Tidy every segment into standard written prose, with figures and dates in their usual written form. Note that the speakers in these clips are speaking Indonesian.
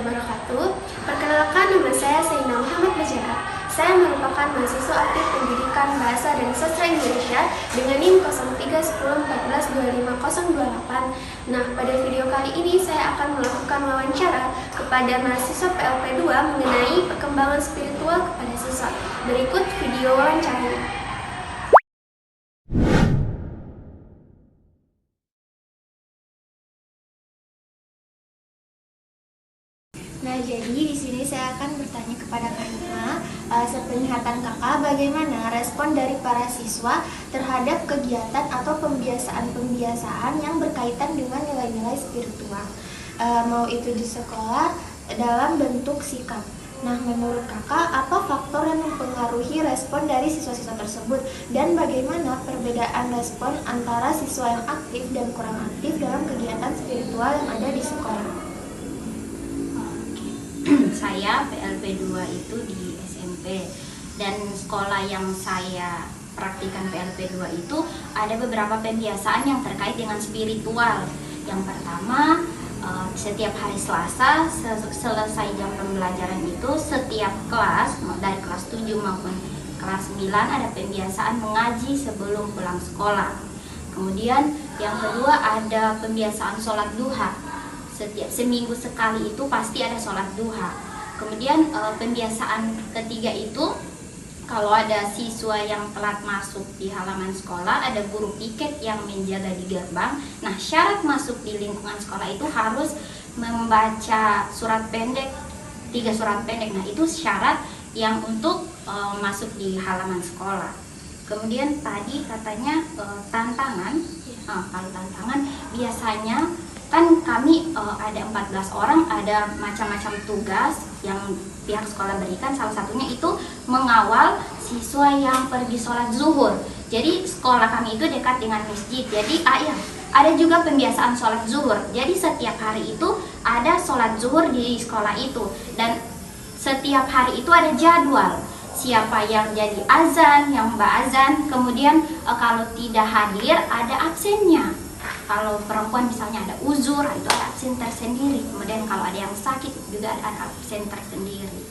wabarakatuh. Perkenalkan, nama saya Saina Muhammad Bajara. Saya merupakan mahasiswa aktif pendidikan Bahasa dan Sastra Indonesia dengan NIM 0310142508. Nah, pada video kali ini saya akan melakukan wawancara kepada mahasiswa PLP 2 mengenai perkembangan spiritual kepada siswa. Berikut video wawancaranya. Nah, jadi di sini saya akan bertanya kepada Kak Hima, sepenglihatan Kakak, bagaimana respon dari para siswa terhadap kegiatan atau pembiasaan-pembiasaan yang berkaitan dengan nilai-nilai spiritual, mau itu di sekolah dalam bentuk sikap. Nah, menurut Kakak, apa faktor yang mempengaruhi respon dari siswa-siswa tersebut dan bagaimana perbedaan respon antara siswa yang aktif dan kurang aktif dalam kegiatan spiritual yang ada di sekolah? Saya PLP 2 itu di SMP, dan sekolah yang saya praktikan PLP 2 itu ada beberapa pembiasaan yang terkait dengan spiritual. Yang pertama, setiap hari Selasa selesai jam pembelajaran itu setiap kelas, dari kelas 7 maupun kelas 9 ada pembiasaan mengaji sebelum pulang sekolah. Kemudian yang kedua ada pembiasaan sholat duha. Setiap seminggu sekali itu pasti ada sholat duha. Kemudian pembiasaan ketiga itu kalau ada siswa yang telat masuk di halaman sekolah, ada guru piket yang menjaga di gerbang. Nah, syarat masuk di lingkungan sekolah itu harus membaca surat pendek, 3 surat pendek. Nah, itu syarat yang untuk masuk di halaman sekolah. Kemudian tadi katanya tantangan. Kalau tantangan biasanya kan kami ada 14 orang, ada macam-macam tugas yang pihak sekolah berikan. Salah satunya itu mengawal siswa yang pergi sholat zuhur. Jadi sekolah kami itu dekat dengan masjid. Jadi ada juga pembiasaan sholat zuhur. Jadi setiap hari itu ada sholat zuhur di sekolah itu. Dan setiap hari itu ada jadwal. Siapa yang jadi azan, yang mbak azan. Kemudian kalau tidak hadir ada absennya. Kalau perempuan misalnya ada uzur, itu ada absen tersendiri. Kemudian kalau ada yang sakit juga ada absen tersendiri.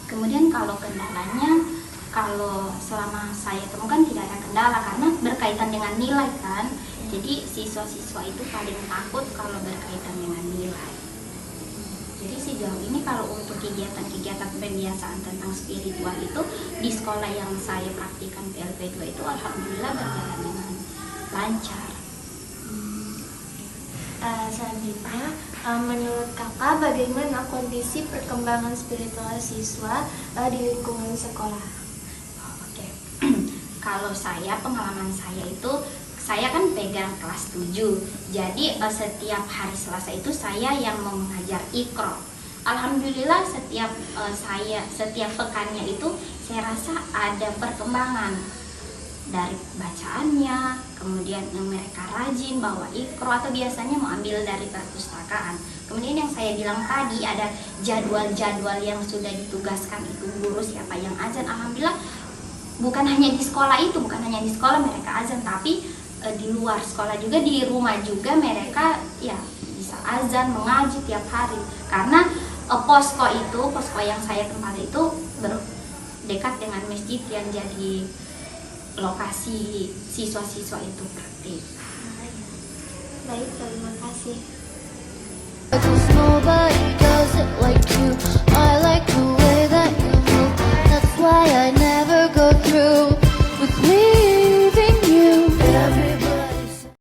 Kemudian kalau kendalanya, kalau selama saya temukan tidak ada kendala karena berkaitan dengan nilai kan. Jadi siswa-siswa itu paling takut kalau berkaitan dengan nilai. Jadi sejauh ini kalau untuk kegiatan-kegiatan pembiasaan tentang spiritual itu di sekolah yang saya praktikan PLP 2 itu alhamdulillah berjalan dengan lancar. Selanjutnya, menurut Kakak, bagaimana kondisi perkembangan spiritual siswa di lingkungan sekolah? Oke. Kalau saya, pengalaman saya itu, saya kan pegang kelas 7. Jadi setiap hari Selasa itu saya yang mengajar Iqra. Alhamdulillah setiap pekannya itu saya rasa ada perkembangan dari bacaannya, kemudian mereka rajin bawa Iqra atau biasanya mau ambil dari perpustakaan. Kemudian yang saya bilang tadi ada jadwal-jadwal yang sudah ditugaskan itu guru siapa yang azan. Alhamdulillah bukan hanya di sekolah mereka azan, tapi di luar sekolah juga, di rumah juga mereka ya bisa azan mengaji tiap hari. Karena posko yang saya tempati itu dekat dengan masjid yang jadi lokasi siswa-siswa itu praktik. Baik, terima kasih.